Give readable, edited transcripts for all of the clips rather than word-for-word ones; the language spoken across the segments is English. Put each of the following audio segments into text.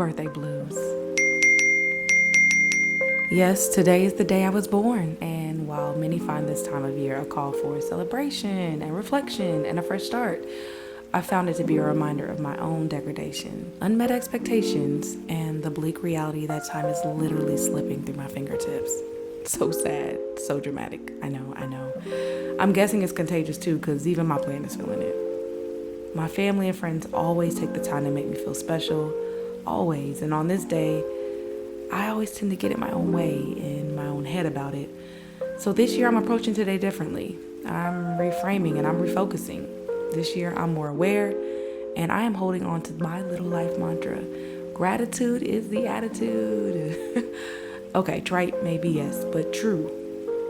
birthday blues. Yes, today is the day I was born, and while many find this time of year a call for celebration and reflection and a fresh start, I found it to be a reminder of my own degradation, unmet expectations, and the bleak reality that time is literally slipping through my fingertips. So sad, so dramatic. I know. I'm guessing it's contagious too, because even my plan is feeling it. My family and friends always take the time to make me feel special, always. And on this day, I always tend to get in my own way, in my own head about it. So this year I'm approaching today differently. I'm reframing and I'm refocusing. This year I'm more aware, and I am holding on to my little life mantra. Gratitude is the attitude. Okay, trite maybe, yes, but true.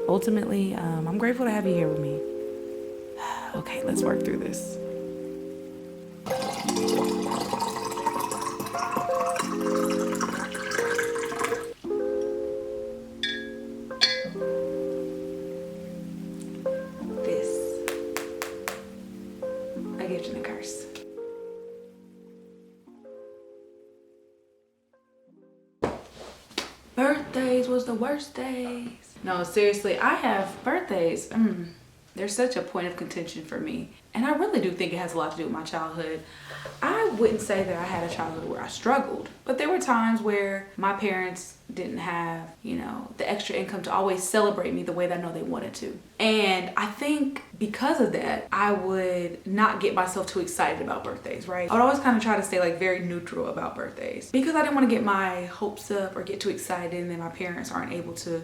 Ultimately, I'm grateful to have you here with me. Okay, let's work through this. A gift and a curse. Birthdays was the worst days. No, seriously, I have birthdays. They're such a point of contention for me. And I really do think it has a lot to do with my childhood. I wouldn't say that I had a childhood where I struggled, but there were times where my parents didn't have, the extra income to always celebrate me the way that I know they wanted to. And I think because of that, I would not get myself too excited about birthdays, right? I would always kind of try to stay like very neutral about birthdays because I didn't want to get my hopes up or get too excited and then my parents aren't able to,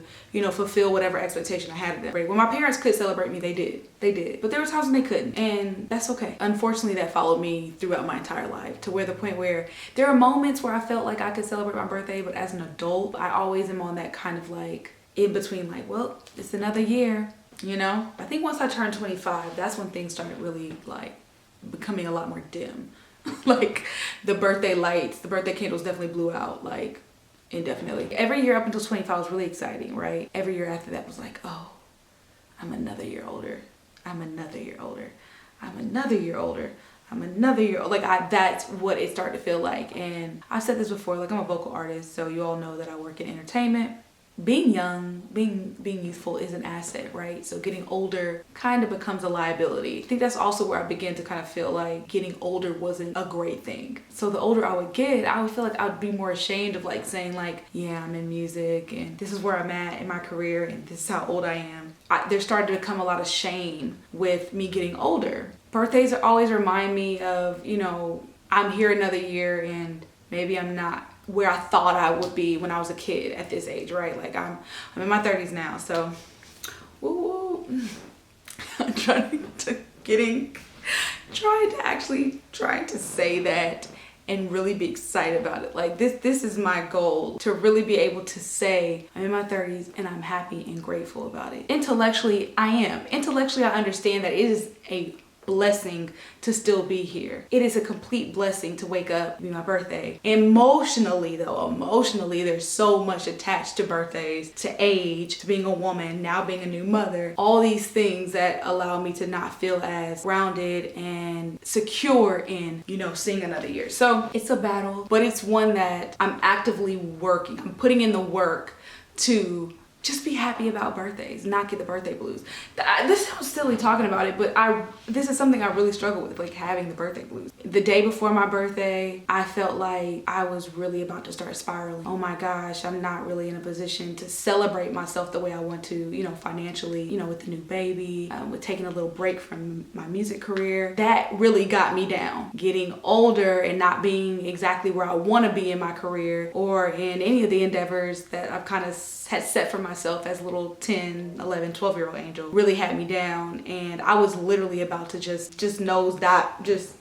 fulfill whatever expectation I had of them. Right? When my parents could celebrate me, they did. But there were times when they couldn't, and that's okay. Unfortunately, that followed me throughout my entire life to where the point where there are moments where I felt like I could celebrate my birthday, but as an adult, I always am on that kind of like in between, like, well, it's another year, I think once I turned 25, that's when things started really like becoming a lot more dim. Like the birthday lights, the birthday candles definitely blew out like indefinitely. Every year up until 25 was really exciting, right? Every year after that was like, oh, I'm another year older. I'm another year older. I'm another year older. I'm another year old. That's what it started to feel like. And I've said this before, like I'm a vocal artist, so you all know that I work in entertainment. Being young, being youthful is an asset, right? So getting older kind of becomes a liability. I think that's also where I began to kind of feel like getting older wasn't a great thing. So the older I would get, I would feel like I would be more ashamed of like saying like, yeah, I'm in music and this is where I'm at in my career and this is how old I am. There started to become a lot of shame with me getting older. Birthdays always remind me of, I'm here another year and maybe I'm not where I thought I would be when I was a kid at this age, right? Like I'm in my 30s now, so woo. I'm trying to say that and really be excited about it. Like this is my goal, to really be able to say I'm in my 30s and I'm happy and grateful about it. Intellectually, I am. Intellectually, I understand that it is a blessing to still be here. It is a complete blessing to wake up, be my birthday. Emotionally, there's so much attached to birthdays, to age, to being a woman, now being a new mother, all these things that allow me to not feel as grounded and secure in, seeing another year. So it's a battle, but it's one that I'm actively working. I'm putting in the work to just be happy about birthdays, not get the birthday blues. This sounds silly talking about it, but this is something I really struggle with, like having the birthday blues. The day before my birthday, I felt like I was really about to start spiraling. Oh my gosh, I'm not really in a position to celebrate myself the way I want to, financially, with the new baby, with taking a little break from my music career. That really got me down. Getting older and not being exactly where I want to be in my career or in any of the endeavors that I've kind of had set for myself as a little 10, 11, 12-year-old angel really had me down, and I was literally about to just nose dive, just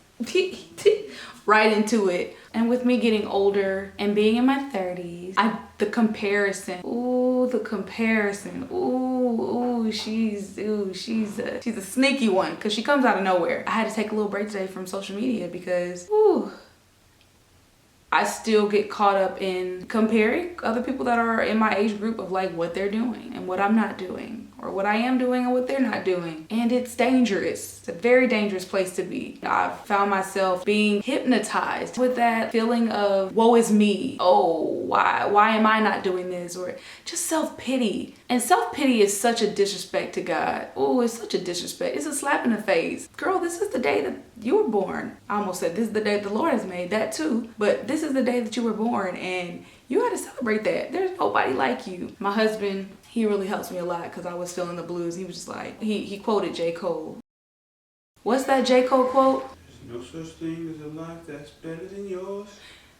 right into it. And with me getting older and being in my 30s, the comparison, she's a sneaky one because she comes out of nowhere. I had to take a little break today from social media because I still get caught up in comparing other people that are in my age group of like what they're doing and what I'm not doing, or what I am doing and what they're not doing. And it's dangerous. It's a very dangerous place to be. I've found myself being hypnotized with that feeling of woe is me. Oh, why am I not doing this? Or just self-pity. And self-pity is such a disrespect to God. Oh, it's such a disrespect. It's a slap in the face. Girl, this is the day that you were born. I almost said this is the day the Lord has made, that too. But this is the day that you were born, and you got to celebrate that. There's nobody like you. My husband, he really helps me a lot because I was feeling the blues. He was just like, he quoted J. Cole. What's that J. Cole quote? There's no such thing as a life that's better than yours.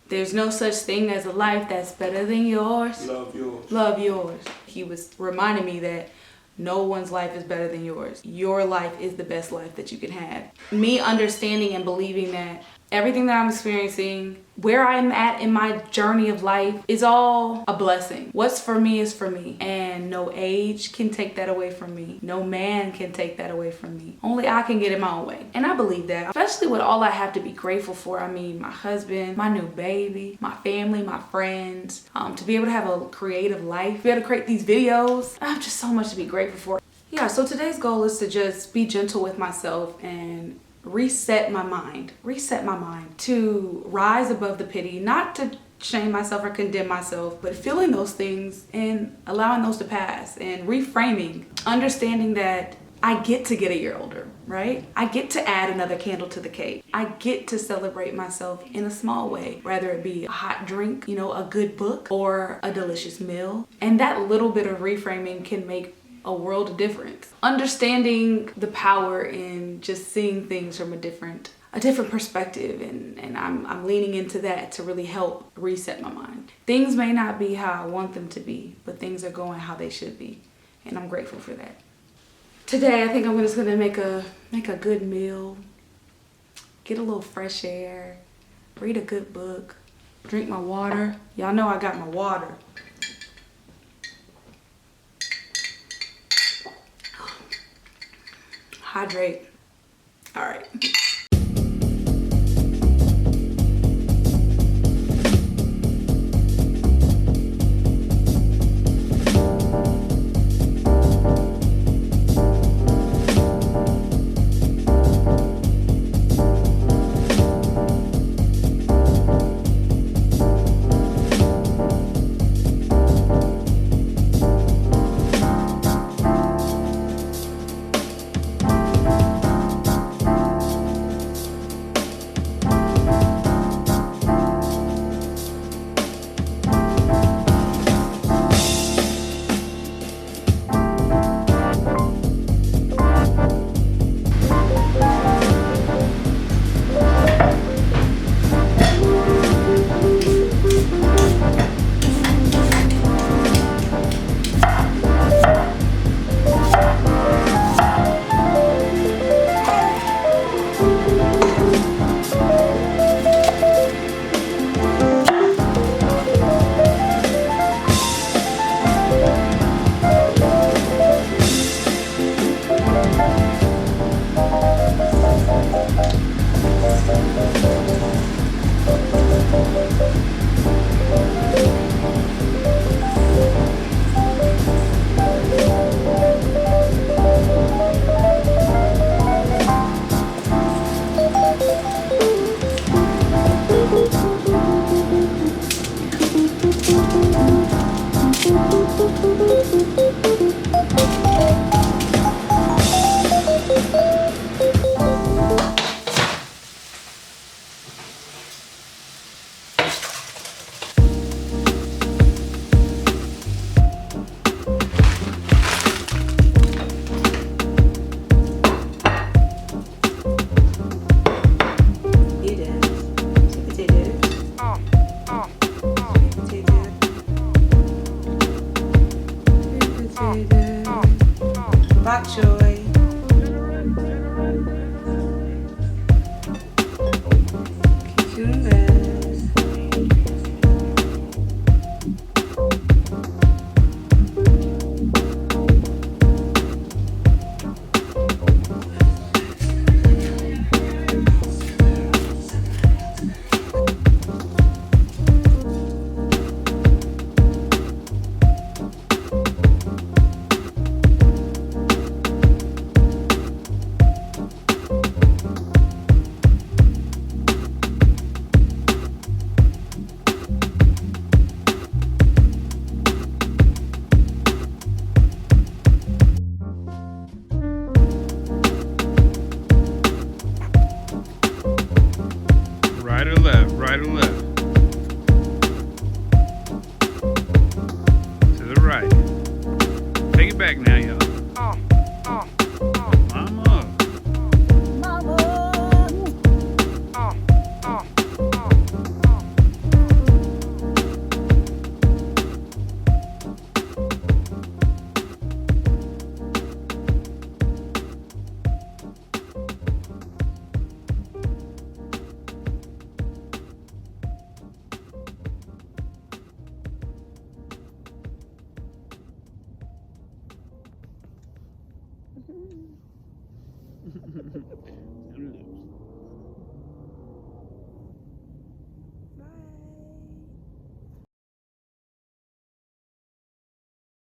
There's no such thing as a life that's better than yours. Love yours. Love yours. He was reminding me that no one's life is better than yours. Your life is the best life that you can have. Me understanding and believing that everything that I'm experiencing, where I'm at in my journey of life, is all a blessing. What's for me is for me. And no age can take that away from me. No man can take that away from me. Only I can get it my own way. And I believe that, especially with all I have to be grateful for. I mean, my husband, my new baby, my family, my friends, to be able to have a creative life, be able to create these videos. I have just so much to be grateful for. Yeah, so today's goal is to just be gentle with myself and reset my mind to rise above the pity, not to shame myself or condemn myself, but feeling those things and allowing those to pass and reframing, understanding that I get to get a year older, right? I get to add another candle to the cake. I get to celebrate myself in a small way, whether it be a hot drink, a good book, or a delicious meal. And that little bit of reframing can make a world of difference. Understanding the power in just seeing things from a different perspective, and I'm leaning into that to really help reset my mind. Things may not be how I want them to be, but things are going how they should be, and I'm grateful for that. Today I think I'm just gonna make a good meal, get a little fresh air, read a good book, drink my water. Y'all know I got my water. Hydrate. All right. or left, right or left. To the right. Take it back now, y'all.